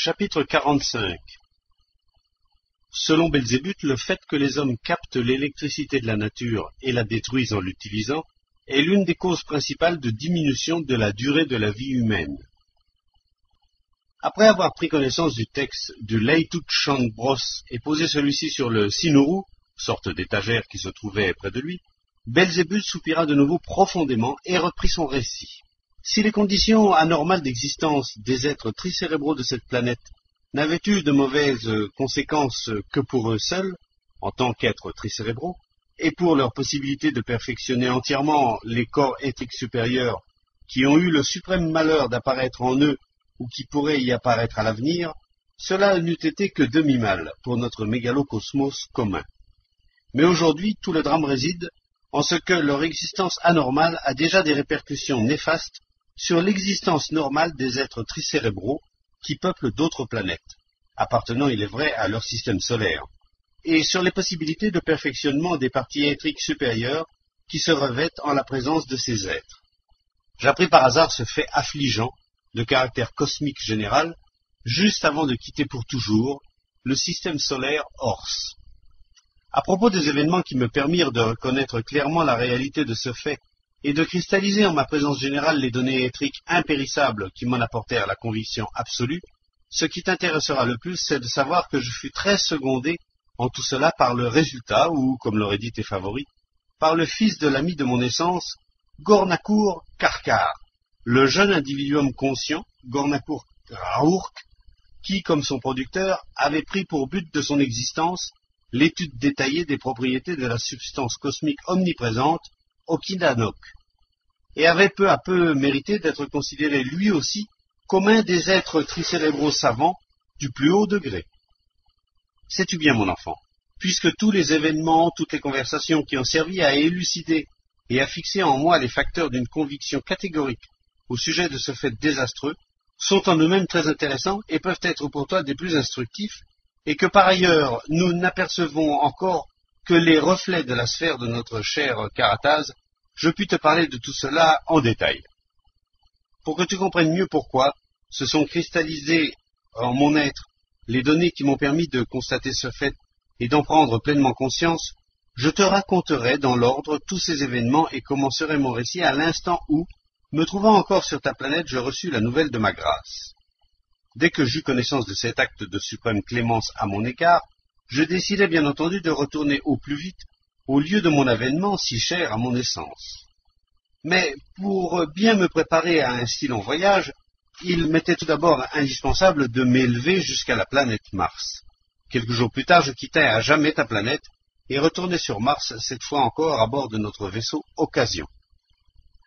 Chapitre 45. Selon Belzébuth, le fait que les hommes captent l'électricité de la nature et la détruisent en l'utilisant est l'une des causes principales de diminution de la durée de la vie humaine. Après avoir pris connaissance du texte du Leitud Shan-Bros et posé celui-ci sur le Sinuru, sorte d'étagère qui se trouvait près de lui, Belzébuth soupira de nouveau profondément et reprit son récit. Si les conditions anormales d'existence des êtres tricérébraux de cette planète n'avaient eu de mauvaises conséquences que pour eux seuls, en tant qu'êtres tricérébraux, et pour leur possibilité de perfectionner entièrement les corps éthiques supérieurs qui ont eu le suprême malheur d'apparaître en eux ou qui pourraient y apparaître à l'avenir, cela n'eût été que demi-mal pour notre mégalocosmos commun. Mais aujourd'hui, tout le drame réside en ce que leur existence anormale a déjà des répercussions néfastes sur l'existence normale des êtres tricérébraux qui peuplent d'autres planètes, appartenant, il est vrai, à leur système solaire, et sur les possibilités de perfectionnement des parties éthériques supérieures qui se revêtent en la présence de ces êtres. J'appris par hasard ce fait affligeant, de caractère cosmique général, juste avant de quitter pour toujours le système solaire Ors. À propos des événements qui me permirent de reconnaître clairement la réalité de ce fait et de cristalliser en ma présence générale les données éthériques impérissables qui m'en apportèrent la conviction absolue, ce qui t'intéressera le plus, c'est de savoir que je fus très secondé en tout cela par le résultat, ou, comme l'auraient dit tes favoris, par le fils de l'ami de mon essence, Gornakur Karkar, le jeune individuum conscient, Gornakur Raourk, qui, comme son producteur, avait pris pour but de son existence l'étude détaillée des propriétés de la substance cosmique omniprésente, Okinanok, et avait peu à peu mérité d'être considéré lui aussi comme un des êtres tricérébraux savants du plus haut degré. Sais-tu bien, mon enfant, puisque tous les événements, toutes les conversations qui ont servi à élucider et à fixer en moi les facteurs d'une conviction catégorique au sujet de ce fait désastreux, sont en eux-mêmes très intéressants et peuvent être pour toi des plus instructifs, et que par ailleurs nous n'apercevons encore que les reflets de la sphère de notre cher Karataz, je puis te parler de tout cela en détail. Pour que tu comprennes mieux pourquoi se sont cristallisées en mon être les données qui m'ont permis de constater ce fait et d'en prendre pleinement conscience, je te raconterai dans l'ordre tous ces événements et commencerai mon récit à l'instant où, me trouvant encore sur ta planète, je reçus la nouvelle de ma grâce. Dès que j'eus connaissance de cet acte de suprême clémence à mon égard, je décidai bien entendu de retourner au plus vite au lieu de mon avènement si cher à mon essence. Mais pour bien me préparer à un si long voyage, il m'était tout d'abord indispensable de m'élever jusqu'à la planète Mars. Quelques jours plus tard, je quittai à jamais ta planète et retournai sur Mars, cette fois encore à bord de notre vaisseau Occasion.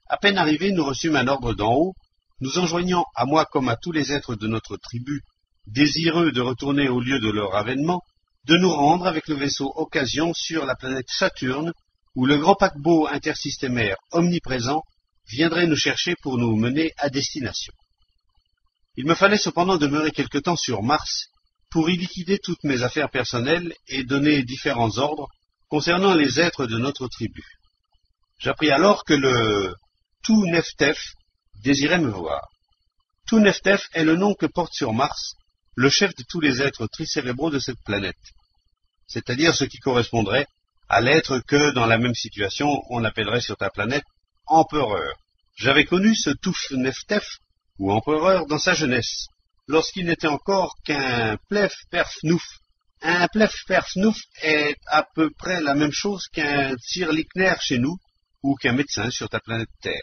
À peine arrivés, nous reçûmes un ordre d'en haut, nous enjoignant à moi comme à tous les êtres de notre tribu, désireux de retourner au lieu de leur avènement, de nous rendre avec le vaisseau Occasion sur la planète Saturne, où le grand paquebot intersystémaire omniprésent viendrait nous chercher pour nous mener à destination. Il me fallait cependant demeurer quelque temps sur Mars pour y liquider toutes mes affaires personnelles et donner différents ordres concernant les êtres de notre tribu. J'appris alors que le Tout-Neftef désirait me voir. Tout-Neftef est le nom que porte sur Mars le chef de tous les êtres tricérébraux de cette planète, c'est-à-dire ce qui correspondrait à l'être que, dans la même situation, on appellerait sur ta planète empereur. J'avais connu ce Tout-Neftef, ou empereur, dans sa jeunesse, lorsqu'il n'était encore qu'un plef-perfnouf. Un plef-perfnouf est à peu près la même chose qu'un tirlichner chez nous, ou qu'un médecin sur ta planète Terre.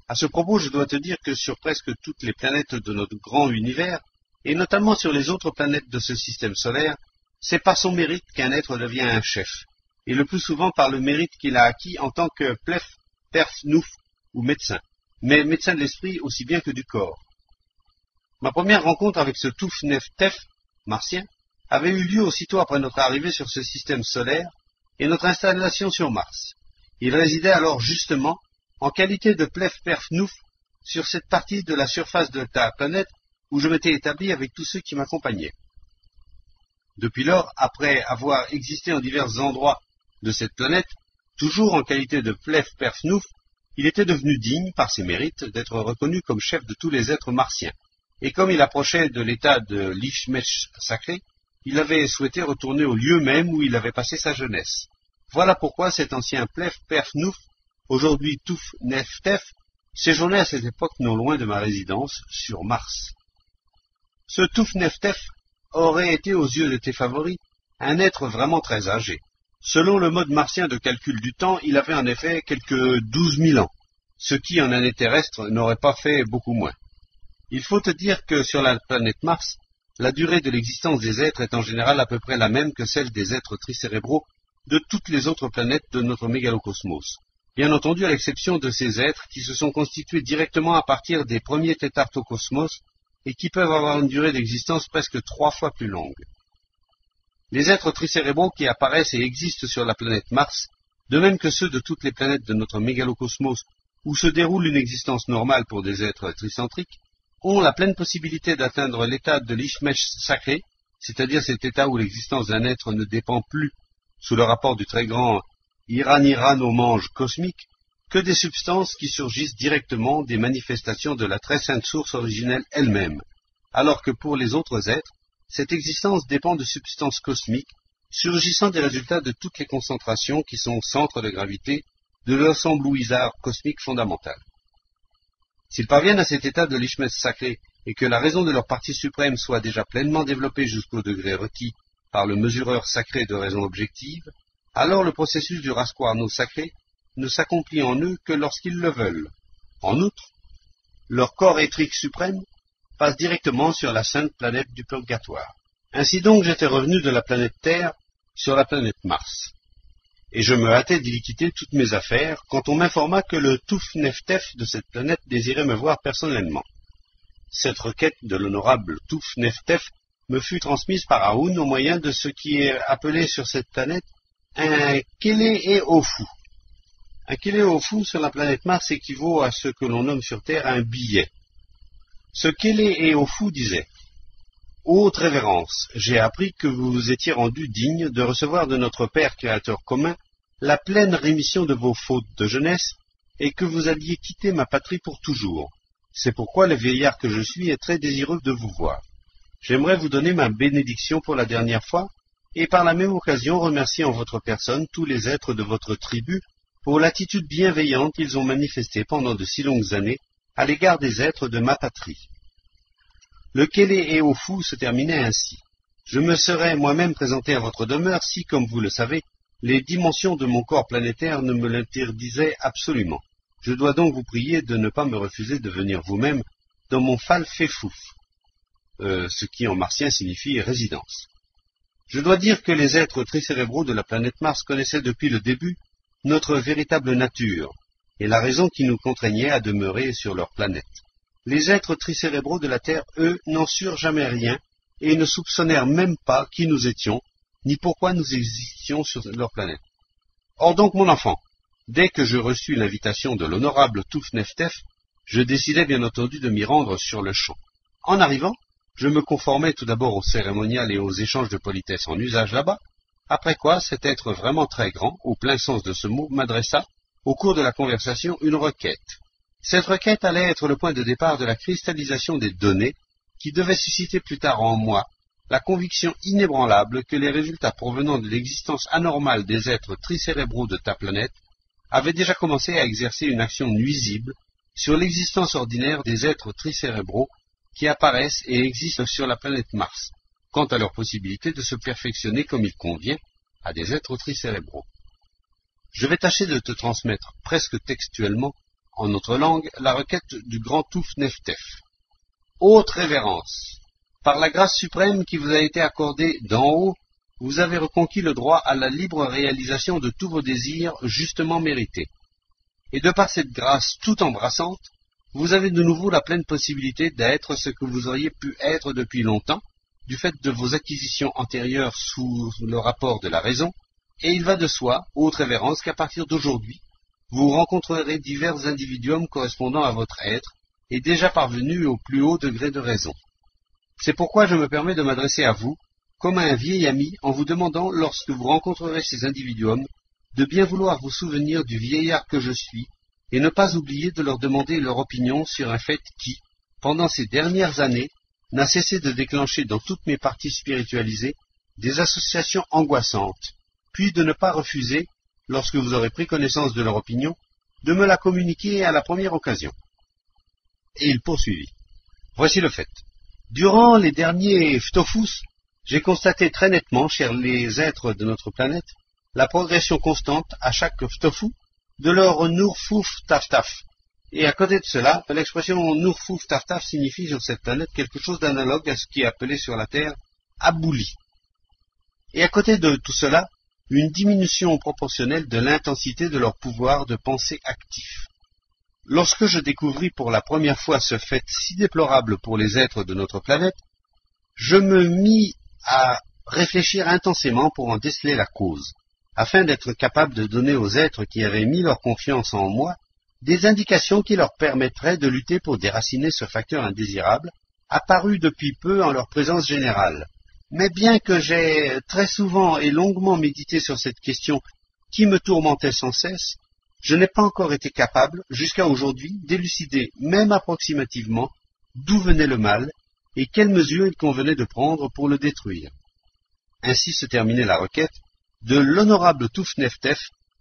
À ce propos, je dois te dire que sur presque toutes les planètes de notre grand univers, et notamment sur les autres planètes de ce système solaire, c'est par son mérite qu'un être devient un chef, et le plus souvent par le mérite qu'il a acquis en tant que plef, perf, nouf ou médecin, mais médecin de l'esprit aussi bien que du corps. Ma première rencontre avec ce Tout-Neftef martien avait eu lieu aussitôt après notre arrivée sur ce système solaire et notre installation sur Mars. Il résidait alors justement, en qualité de plef, perf, nouf, sur cette partie de la surface de ta planète où je m'étais établi avec tous ceux qui m'accompagnaient. Depuis lors, après avoir existé en divers endroits de cette planète, toujours en qualité de plef, perf, nouf, il était devenu digne, par ses mérites, d'être reconnu comme chef de tous les êtres martiens. et comme il approchait de l'état de l'Ishmesh sacré, il avait souhaité retourner au lieu même où il avait passé sa jeunesse. Voilà pourquoi cet ancien Plef Perfnouf, aujourd'hui Touf Neftef, séjournait à cette époque non loin de ma résidence, sur Mars. Ce Touf Neftef aurait été aux yeux de tes favoris un être vraiment très âgé. Selon le mode martien de calcul du temps, il avait en effet quelques 12 000 ans, ce qui en année terrestre n'aurait pas fait beaucoup moins. Il faut te dire que sur la planète Mars, la durée de l'existence des êtres est en général à peu près la même que celle des êtres tricérébraux de toutes les autres planètes de notre mégalocosmos. Bien entendu à l'exception de ces êtres qui se sont constitués directement à partir des premiers tétartocosmos et qui peuvent avoir une durée d'existence presque 3 fois plus longue. Les êtres tricérébraux qui apparaissent et existent sur la planète Mars, de même que ceux de toutes les planètes de notre mégalocosmos où se déroule une existence normale pour des êtres tricentriques, ont la pleine possibilité d'atteindre l'état de l'Ishmesh sacré, c'est-à-dire cet état où l'existence d'un être ne dépend plus, sous le rapport du très grand Iranirano-mange cosmique, que des substances qui surgissent directement des manifestations de la très sainte source originelle elle-même, alors que pour les autres êtres, cette existence dépend de substances cosmiques, surgissant des résultats de toutes les concentrations qui sont centres de gravité de l'ensemblouisard cosmique fondamental. S'ils parviennent à cet état de l'Ishmesh sacré et que la raison de leur partie suprême soit déjà pleinement développée jusqu'au degré requis par le mesureur sacré de raison objective, alors le processus du rasquarno sacré ne s'accomplit en eux que lorsqu'ils le veulent. En outre, leur corps éthrique suprême passe directement sur la sainte planète du purgatoire. Ainsi donc j'étais revenu de la planète Terre sur la planète Mars. Et je me hâtais d'y quitter toutes mes affaires quand on m'informa que le Touf Neftef de cette planète désirait me voir personnellement. Cette requête de l'honorable Touf Neftef me fut transmise par Aoun au moyen de ce qui est appelé sur cette planète un Kele-e-Ofu. Un Kele-e-Ofu sur la planète Mars équivaut à ce que l'on nomme sur Terre un billet. Ce Kele-e-Ofu disait « Haute révérence, j'ai appris que vous vous étiez rendu digne de recevoir de notre Père Créateur commun la pleine rémission de vos fautes de jeunesse et que vous alliez quitter ma patrie pour toujours. C'est pourquoi le vieillard que je suis est très désireux de vous voir. J'aimerais vous donner ma bénédiction pour la dernière fois et par la même occasion remercier en votre personne tous les êtres de votre tribu pour l'attitude bienveillante qu'ils ont manifestée pendant de si longues années à l'égard des êtres de ma patrie. » Le Kele-e-Ofu se terminait ainsi. Je me serais moi-même présenté à votre demeure si, comme vous le savez, les dimensions de mon corps planétaire ne me l'interdisaient absolument. Je dois donc vous prier de ne pas me refuser de venir vous-même dans mon Falfefouf, ce qui en martien signifie résidence. Je dois dire que les êtres tricérébraux de la planète Mars connaissaient depuis le début notre véritable nature et la raison qui nous contraignait à demeurer sur leur planète. Les êtres tricérébraux de la Terre, eux, n'en surent jamais rien et ne soupçonnèrent même pas qui nous étions, ni pourquoi nous existions sur leur planète. Or donc, mon enfant, dès que je reçus l'invitation de l'honorable Touf Neftef, je décidai bien entendu de m'y rendre sur le champ. En arrivant, je me conformai tout d'abord au cérémonial et aux échanges de politesse en usage là-bas, après quoi cet être vraiment très grand, au plein sens de ce mot, m'adressa, au cours de la conversation, une requête. Cette requête allait être le point de départ de la cristallisation des données qui devait susciter plus tard en moi la conviction inébranlable que les résultats provenant de l'existence anormale des êtres tricérébraux de ta planète avaient déjà commencé à exercer une action nuisible sur l'existence ordinaire des êtres tricérébraux qui apparaissent et existent sur la planète Mars, quant à leur possibilité de se perfectionner comme il convient à des êtres tricérébraux. Je vais tâcher de te transmettre presque textuellement en notre langue, la requête du grand Touf Neftef. Haute révérence, par la grâce suprême qui vous a été accordée d'en haut, vous avez reconquis le droit à la libre réalisation de tous vos désirs justement mérités. Et de par cette grâce tout embrassante, vous avez de nouveau la pleine possibilité d'être ce que vous auriez pu être depuis longtemps, du fait de vos acquisitions antérieures sous le rapport de la raison, et il va de soi, haute révérence, qu'à partir d'aujourd'hui, vous rencontrerez divers individuums correspondant à votre être et déjà parvenus au plus haut degré de raison. C'est pourquoi je me permets de m'adresser à vous, comme à un vieil ami, en vous demandant, lorsque vous rencontrerez ces individuums, de bien vouloir vous souvenir du vieillard que je suis, et ne pas oublier de leur demander leur opinion sur un fait qui, pendant ces dernières années, n'a cessé de déclencher dans toutes mes parties spiritualisées des associations angoissantes, puis de ne pas refuser, lorsque vous aurez pris connaissance de leur opinion, de me la communiquer à la première occasion. Et il poursuivit. Voici le fait. Durant les derniers Ftofus, j'ai constaté très nettement, chez les êtres de notre planète, la progression constante, à chaque Ftofu, de leur Nourfouf Taftaf. Et à côté de cela, l'expression Nourfouf Taftaf signifie sur cette planète quelque chose d'analogue à ce qui est appelé sur la Terre Abouli. Et à côté de tout cela, une diminution proportionnelle de l'intensité de leur pouvoir de pensée actif. Lorsque je découvris pour la première fois ce fait si déplorable pour les êtres de notre planète, je me mis à réfléchir intensément pour en déceler la cause, afin d'être capable de donner aux êtres qui avaient mis leur confiance en moi des indications qui leur permettraient de lutter pour déraciner ce facteur indésirable, apparu depuis peu en leur présence générale. Mais bien que j'ai très souvent et longuement médité sur cette question qui me tourmentait sans cesse, je n'ai pas encore été capable, jusqu'à aujourd'hui, d'élucider, même approximativement, d'où venait le mal et quelles mesures il convenait de prendre pour le détruire. Ainsi se terminait la requête de l'honorable Toufneftef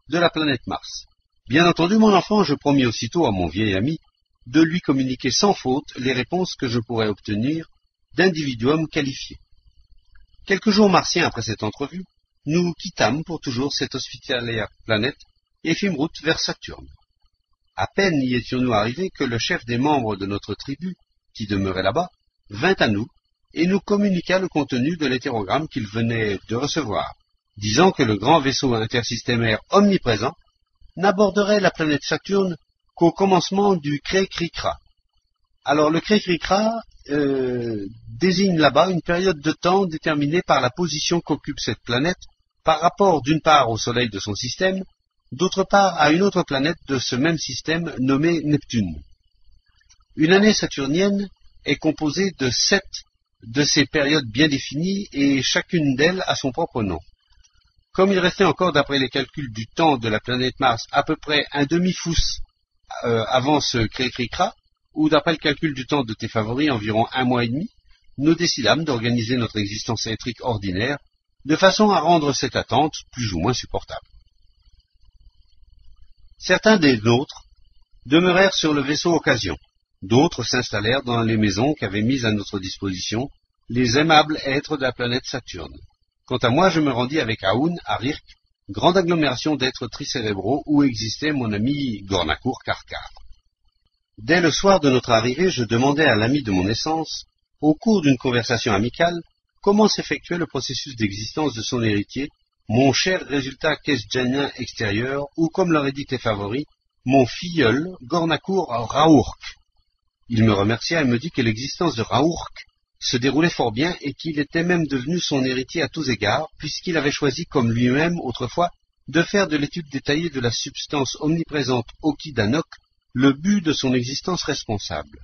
de la planète Mars. Bien entendu, mon enfant, je promis aussitôt à mon vieil ami de lui communiquer sans faute les réponses que je pourrais obtenir d'individuums qualifiés. Quelques jours martiens après cette entrevue, nous quittâmes pour toujours cette hospitalière planète et fîmes route vers Saturne. À peine y étions-nous arrivés que le chef des membres de notre tribu, qui demeurait là-bas, vint à nous et nous communiqua le contenu de l'hétérogramme qu'il venait de recevoir, disant que le grand vaisseau intersystémaire omniprésent n'aborderait la planète Saturne qu'au commencement du Kré-Krikra. Alors le Kré-Krikra désigne là-bas une période de temps déterminée par la position qu'occupe cette planète par rapport d'une part au Soleil de son système, d'autre part à une autre planète de ce même système nommée Neptune. Une année saturnienne est composée de 7 de ces périodes bien définies et chacune d'elles a son propre nom. Comme il restait encore, d'après les calculs du temps de la planète Mars, à peu près un demi-fous avant ce Kré-Krikra, ou d'après le calcul du temps de tes favoris, environ 1 mois et demi, nous décidâmes d'organiser notre existence électrique ordinaire, de façon à rendre cette attente plus ou moins supportable. Certains des nôtres demeurèrent sur le vaisseau Occasion, d'autres s'installèrent dans les maisons qu'avaient mises à notre disposition les aimables êtres de la planète Saturne. Quant à moi, je me rendis avec Aoun à Rirk, grande agglomération d'êtres tricérébraux où existait mon ami Gornakour Karkar. Dès le soir de notre arrivée, je demandai à l'ami de mon naissance, au cours d'une conversation amicale, comment s'effectuait le processus d'existence de son héritier, mon cher résultat kesdjanien extérieur, ou comme l'aurait dit tes favoris, mon filleul, Gornakour Raourk. Il me remercia et me dit que l'existence de Raourk se déroulait fort bien et qu'il était même devenu son héritier à tous égards, puisqu'il avait choisi, comme lui-même autrefois, de faire de l'étude détaillée de la substance omniprésente Okidanok le but de son existence responsable.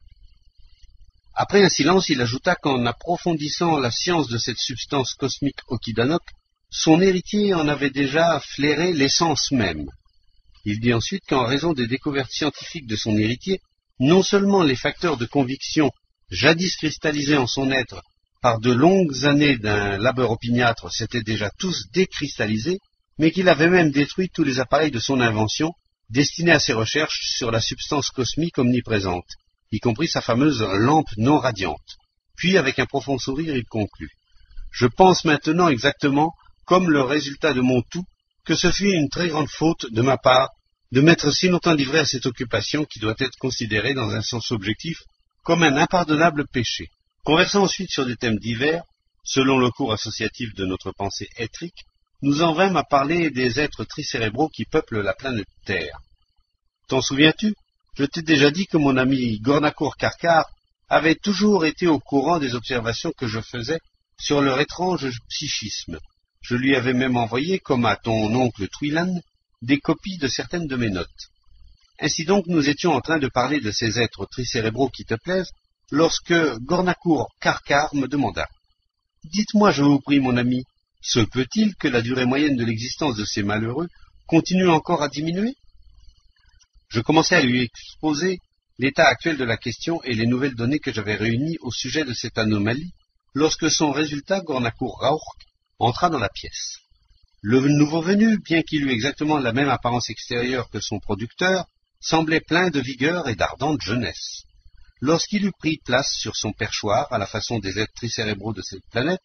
Après un silence, il ajouta qu'en approfondissant la science de cette substance cosmique Okidanok, son héritier en avait déjà flairé l'essence même. Il dit ensuite qu'en raison des découvertes scientifiques de son héritier, non seulement les facteurs de conviction jadis cristallisés en son être par de longues années d'un labeur opiniâtre s'étaient déjà tous décristallisés, mais qu'il avait même détruit tous les appareils de son invention destinés à ses recherches sur la substance cosmique omniprésente, y compris sa fameuse lampe non radiante. Puis, avec un profond sourire, il conclut. Je pense maintenant exactement, comme le résultat de mon tout, que ce fut une très grande faute de ma part de m'être si longtemps livré à cette occupation qui doit être considérée dans un sens objectif comme un impardonnable péché. Conversant ensuite sur des thèmes divers, selon le cours associatif de notre pensée étrique, nous en vînmes à parler des êtres tricérébraux qui peuplent la planète Terre. T'en souviens-tu? Je t'ai déjà dit que mon ami Gornakour Karkar avait toujours été au courant des observations que je faisais sur leur étrange psychisme. Je lui avais même envoyé, comme à ton oncle Twilan, des copies de certaines de mes notes. Ainsi donc, nous étions en train de parler de ces êtres tricérébraux qui te plaisent, lorsque Gornakour Karkar me demanda « Dites-moi, je vous prie, mon ami, se peut-il que la durée moyenne de l'existence de ces malheureux continue encore à diminuer ?» Je commençai à lui exposer l'état actuel de la question et les nouvelles données que j'avais réunies au sujet de cette anomalie, lorsque son résultat, Gornakour Raourk, entra dans la pièce. Le nouveau venu, bien qu'il eût exactement la même apparence extérieure que son producteur, semblait plein de vigueur et d'ardente jeunesse. Lorsqu'il eut pris place sur son perchoir, à la façon des êtres tricérébraux de cette planète,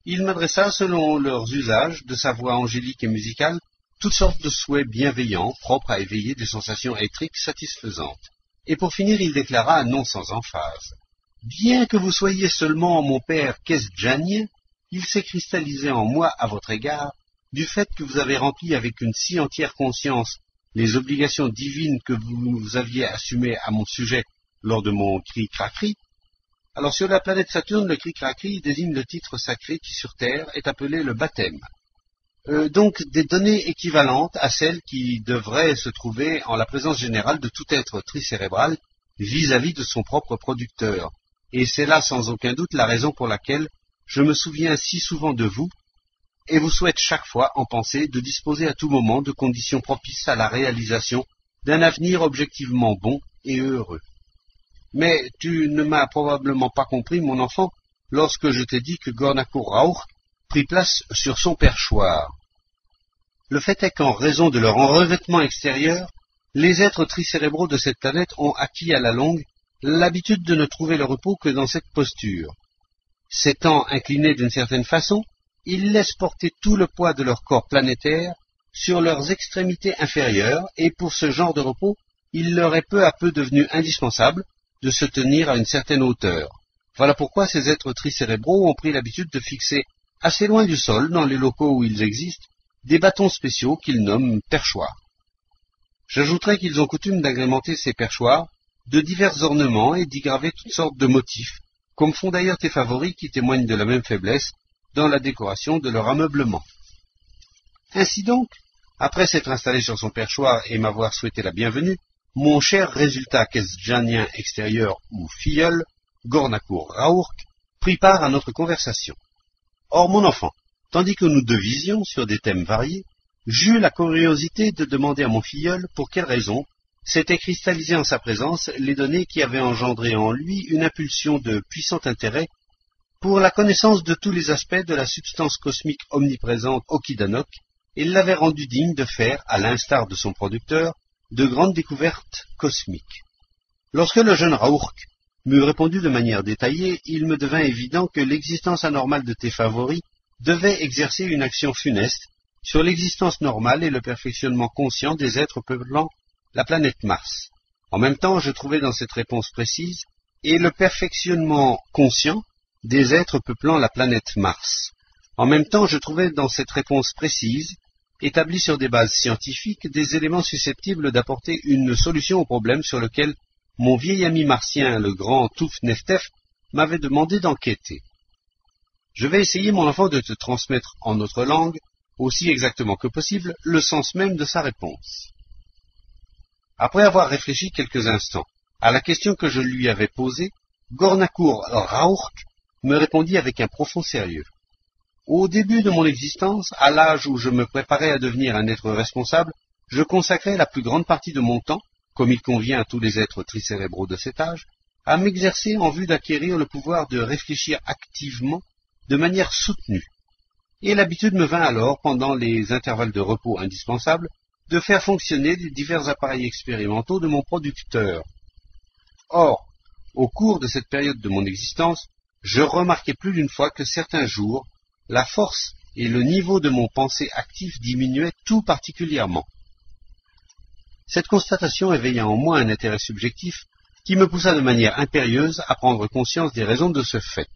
il m'adressa, selon leurs usages, de sa voix angélique et musicale, toutes sortes de souhaits bienveillants, propres à éveiller des sensations éthriques satisfaisantes. Et pour finir, il déclara, non sans emphase, « Bien que vous soyez seulement mon père Kesdjanien, il s'est cristallisé en moi à votre égard, du fait que vous avez rempli avec une si entière conscience les obligations divines que vous aviez assumées à mon sujet lors de mon cri-cracri. Alors sur la planète Saturne, le cri-cracri désigne le titre sacré qui sur Terre est appelé le baptême. Donc des données équivalentes à celles qui devraient se trouver en la présence générale de tout être tricérébral vis-à-vis de son propre producteur. Et c'est là sans aucun doute la raison pour laquelle je me souviens si souvent de vous et vous souhaite chaque fois en pensée de disposer à tout moment de conditions propices à la réalisation d'un avenir objectivement bon et heureux. Mais tu ne m'as probablement pas compris, mon enfant, lorsque je t'ai dit que Gornakour Raourk prit place sur son perchoir. Le fait est qu'en raison de leur revêtement extérieur, les êtres tricérébraux de cette planète ont acquis à la longue l'habitude de ne trouver le repos que dans cette posture. S'étant inclinés d'une certaine façon, ils laissent porter tout le poids de leur corps planétaire sur leurs extrémités inférieures, et pour ce genre de repos, il leur est peu à peu devenu indispensable de se tenir à une certaine hauteur. Voilà pourquoi ces êtres tricérébraux ont pris l'habitude de fixer assez loin du sol, dans les locaux où ils existent, des bâtons spéciaux qu'ils nomment perchoirs. J'ajouterai qu'ils ont coutume d'agrémenter ces perchoirs de divers ornements et d'y graver toutes sortes de motifs, comme font d'ailleurs tes favoris qui témoignent de la même faiblesse dans la décoration de leur ameublement. Ainsi donc, après s'être installé sur son perchoir et m'avoir souhaité la bienvenue, mon cher résultat kesdjanien extérieur ou filleul, Gornakour Raourk, prit part à notre conversation. Or, mon enfant, tandis que nous devisions sur des thèmes variés, j'eus la curiosité de demander à mon filleul pour quelle raison s'étaient cristallisées en sa présence les données qui avaient engendré en lui une impulsion de puissant intérêt pour la connaissance de tous les aspects de la substance cosmique omniprésente Okidanok, et l'avait rendu digne de faire, à l'instar de son producteur, de grandes découvertes cosmiques. Lorsque le jeune Raourk m'eut répondu de manière détaillée, il me devint évident que l'existence anormale de tes favoris devait exercer une action funeste sur l'existence normale et le perfectionnement conscient des êtres peuplant la planète Mars. En même temps, je trouvais dans cette réponse précise et le perfectionnement conscient des êtres peuplant la planète Mars. En même temps, je trouvais dans cette réponse précise, établie sur des bases scientifiques, des éléments susceptibles d'apporter une solution au problème sur lequel mon vieil ami martien, le grand Touf Neftef, m'avait demandé d'enquêter. Je vais essayer, mon enfant, de te transmettre en notre langue, aussi exactement que possible, le sens même de sa réponse. Après avoir réfléchi quelques instants à la question que je lui avais posée, Gornakour Raourk me répondit avec un profond sérieux. Au début de mon existence, à l'âge où je me préparais à devenir un être responsable, je consacrais la plus grande partie de mon temps, comme il convient à tous les êtres tricérébraux de cet âge, à m'exercer en vue d'acquérir le pouvoir de réfléchir activement, de manière soutenue. Et l'habitude me vint alors, pendant les intervalles de repos indispensables, de faire fonctionner les divers appareils expérimentaux de mon producteur. Or, au cours de cette période de mon existence, je remarquai plus d'une fois que certains jours, la force et le niveau de mon pensée actif diminuaient tout particulièrement. Cette constatation éveilla en moi un intérêt subjectif qui me poussa de manière impérieuse à prendre conscience des raisons de ce fait.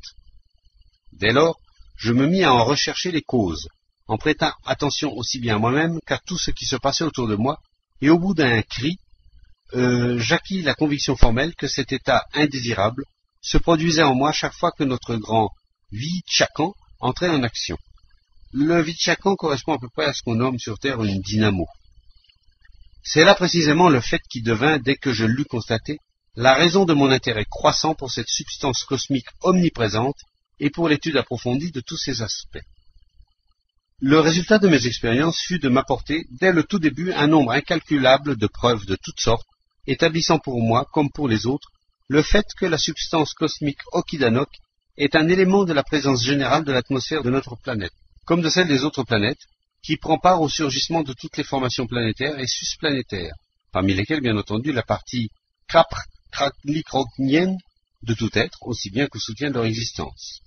Dès lors, je me mis à en rechercher les causes, en prêtant attention aussi bien à moi-même qu'à tout ce qui se passait autour de moi, et au bout d'un cri, j'acquis la conviction formelle que cet état indésirable se produisait en moi chaque fois que notre grand Vichakan entrait en action. Le Vichakan correspond à peu près à ce qu'on nomme sur Terre une dynamo. C'est là précisément le fait qui devint, dès que je l'eus constaté, la raison de mon intérêt croissant pour cette substance cosmique omniprésente et pour l'étude approfondie de tous ses aspects. Le résultat de mes expériences fut de m'apporter, dès le tout début, un nombre incalculable de preuves de toutes sortes, établissant pour moi, comme pour les autres, le fait que la substance cosmique Okidanok est un élément de la présence générale de l'atmosphère de notre planète, comme de celle des autres planètes, qui prend part au surgissement de toutes les formations planétaires et susplanétaires, parmi lesquelles, bien entendu, la partie kraplikrochnienne de tout être, aussi bien que soutient leur existence.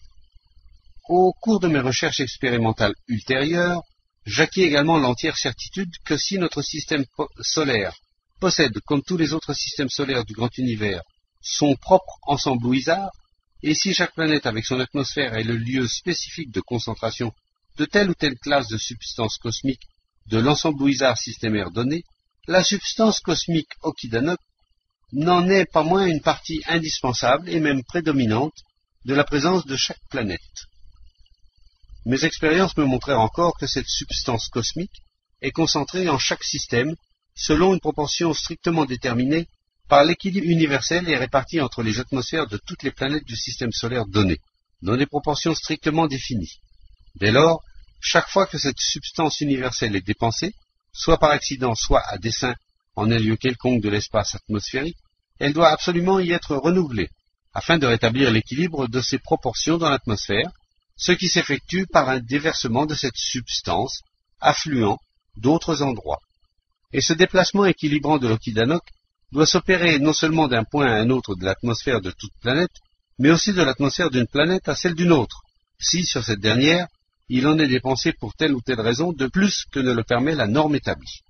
Au cours de mes recherches expérimentales ultérieures, j'acquis également l'entière certitude que si notre système solaire possède, comme tous les autres systèmes solaires du grand univers, son propre ensemble Louisard, et si chaque planète avec son atmosphère est le lieu spécifique de concentration de telle ou telle classe de substance cosmique de l'ensemble Louisard systémaire donné, la substance cosmique Okidanok n'en est pas moins une partie indispensable et même prédominante de la présence de chaque planète. Mes expériences me montrèrent encore que cette substance cosmique est concentrée en chaque système selon une proportion strictement déterminée par l'équilibre universel et répartie entre les atmosphères de toutes les planètes du système solaire donné, dans des proportions strictement définies. Dès lors, chaque fois que cette substance universelle est dépensée, soit par accident, soit à dessein, en un lieu quelconque de l'espace atmosphérique, elle doit absolument y être renouvelée, afin de rétablir l'équilibre de ses proportions dans l'atmosphère, ce qui s'effectue par un déversement de cette substance affluent d'autres endroits. Et ce déplacement équilibrant de l'Okidanok doit s'opérer non seulement d'un point à un autre de l'atmosphère de toute planète, mais aussi de l'atmosphère d'une planète à celle d'une autre, si, sur cette dernière, il en est dépensé pour telle ou telle raison de plus que ne le permet la norme établie.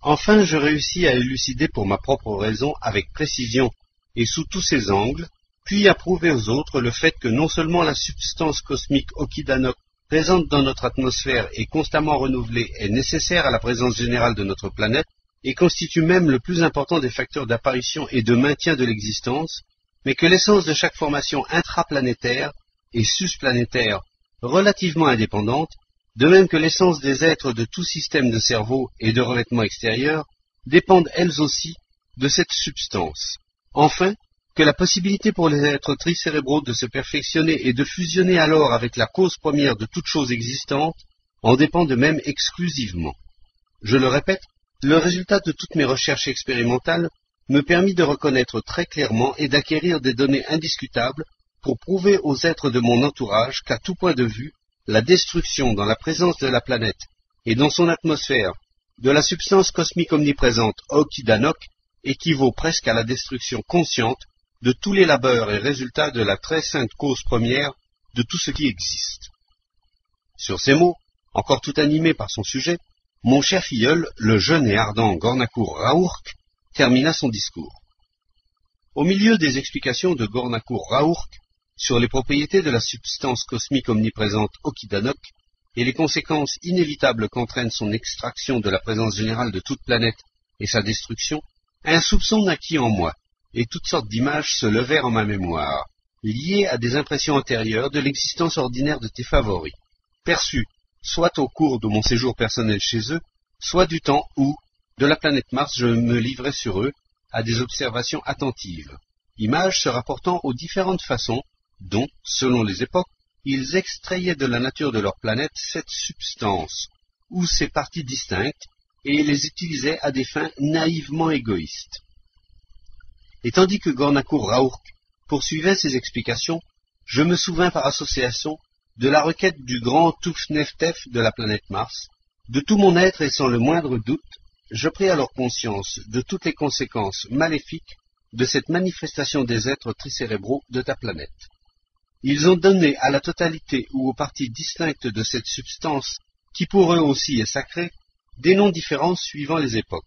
Enfin, je réussis à élucider pour ma propre raison avec précision et sous tous ses angles, puis à prouver aux autres le fait que non seulement la substance cosmique Okidanok présente dans notre atmosphère et constamment renouvelée est nécessaire à la présence générale de notre planète, et constitue même le plus important des facteurs d'apparition et de maintien de l'existence, mais que l'essence de chaque formation intraplanétaire et susplanétaire relativement indépendante, de même que l'essence des êtres de tout système de cerveau et de revêtement extérieur, dépendent elles aussi de cette substance. Enfin, que la possibilité pour les êtres tricérébraux de se perfectionner et de fusionner alors avec la cause première de toute chose existante en dépend de même exclusivement. Je le répète, le résultat de toutes mes recherches expérimentales me permit de reconnaître très clairement et d'acquérir des données indiscutables pour prouver aux êtres de mon entourage qu'à tout point de vue, la destruction dans la présence de la planète et dans son atmosphère de la substance cosmique omniprésente Okidanok équivaut presque à la destruction consciente de tous les labeurs et résultats de la très sainte cause première de tout ce qui existe. Sur ces mots, encore tout animé par son sujet, mon cher filleul, le jeune et ardent Gornakur Raourk, termina son discours. Au milieu des explications de Gornakur Raourk sur les propriétés de la substance cosmique omniprésente Okidanok et les conséquences inévitables qu'entraîne son extraction de la présence générale de toute planète et sa destruction, un soupçon naquit en moi, et toutes sortes d'images se levèrent en ma mémoire, liées à des impressions antérieures de l'existence ordinaire de tes favoris, perçues soit au cours de mon séjour personnel chez eux, soit du temps où, de la planète Mars, je me livrais sur eux à des observations attentives, images se rapportant aux différentes façons dont, selon les époques, ils extrayaient de la nature de leur planète cette substance, ou ces parties distinctes, et les utilisaient à des fins naïvement égoïstes. Et tandis que Gornakur Raourk poursuivait ses explications, je me souvins par association de la requête du grand Touf-Neftef de la planète Mars. De tout mon être et sans le moindre doute, je pris alors conscience de toutes les conséquences maléfiques de cette manifestation des êtres tricérébraux de ta planète. Ils ont donné à la totalité ou aux parties distinctes de cette substance, qui pour eux aussi est sacrée, des noms différents suivant les époques.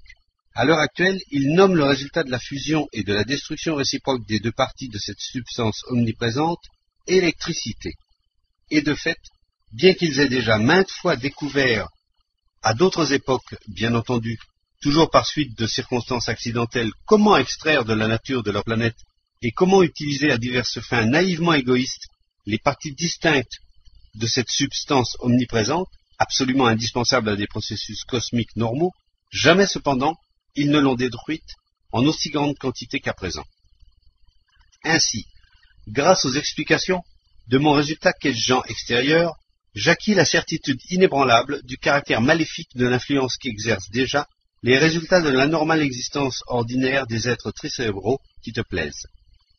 À l'heure actuelle, ils nomment le résultat de la fusion et de la destruction réciproque des deux parties de cette substance omniprésente électricité. Et de fait, bien qu'ils aient déjà maintes fois découvert, à d'autres époques, bien entendu, toujours par suite de circonstances accidentelles, comment extraire de la nature de leur planète et comment utiliser à diverses fins naïvement égoïstes les parties distinctes de cette substance omniprésente, absolument indispensable à des processus cosmiques normaux, jamais cependant ils ne l'ont détruite en aussi grande quantité qu'à présent. Ainsi, grâce aux explications de mon résultat quête-Jean extérieur, j'acquis la certitude inébranlable du caractère maléfique de l'influence qu'exerce déjà les résultats de l'anormale existence ordinaire des êtres tricérébraux qui te plaisent.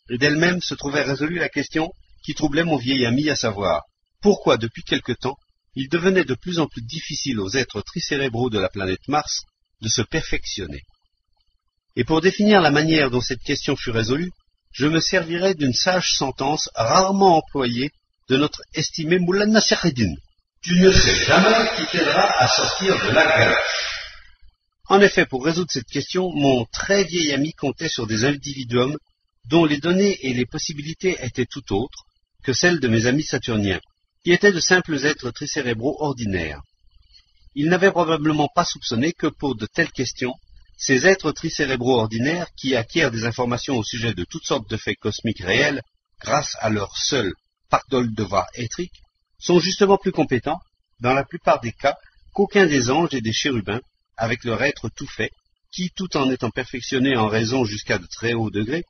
Et d'elle-même se trouvait résolue la question qui troublait mon vieil ami, à savoir, pourquoi depuis quelque temps il devenait de plus en plus difficile aux êtres tricérébraux de la planète Mars de se perfectionner. Et pour définir la manière dont cette question fut résolue, je me servirai d'une sage sentence rarement employée de notre estimé Moulay Nassereddin. Tu ne sais jamais qui t'aidera à sortir de la galoche. En effet, pour résoudre cette question, mon très vieil ami comptait sur des individuums dont les données et les possibilités étaient tout autres que celles de mes amis saturniens, qui étaient de simples êtres tricérébraux ordinaires. Il n'avait probablement pas soupçonné que pour de telles questions, ces êtres tricérébraux ordinaires, qui acquièrent des informations au sujet de toutes sortes de faits cosmiques réels, grâce à leur seul pactole de devoir étrique, sont justement plus compétents, dans la plupart des cas, qu'aucun des anges et des chérubins, avec leur être tout fait, qui, tout en étant perfectionnés en raison jusqu'à de très hauts degrés,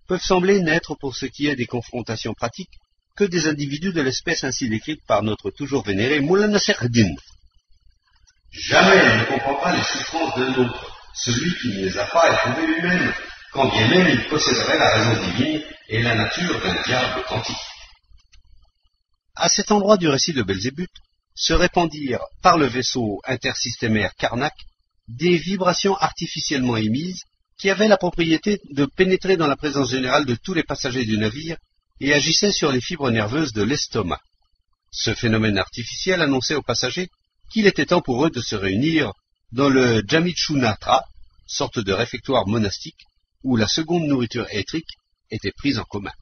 peuvent sembler n'être, pour ce qui est des confrontations pratiques, que des individus de l'espèce ainsi décrite par notre toujours vénéré Moulay Nassereddin. Jamais il ne comprendra les souffrances d'un autre, celui qui ne les a pas éprouvées lui-même, quand bien même il posséderait la raison divine et la nature d'un diable quantique. À cet endroit du récit de Belzébuth, se répandirent, par le vaisseau intersystémaire Karnak, des vibrations artificiellement émises qui avaient la propriété de pénétrer dans la présence générale de tous les passagers du navire et agissaient sur les fibres nerveuses de l'estomac. Ce phénomène artificiel annonçait aux passagers qu'il était temps pour eux de se réunir dans le Jamicunatra, sorte de réfectoire monastique, où la seconde nourriture étrique était prise en commun.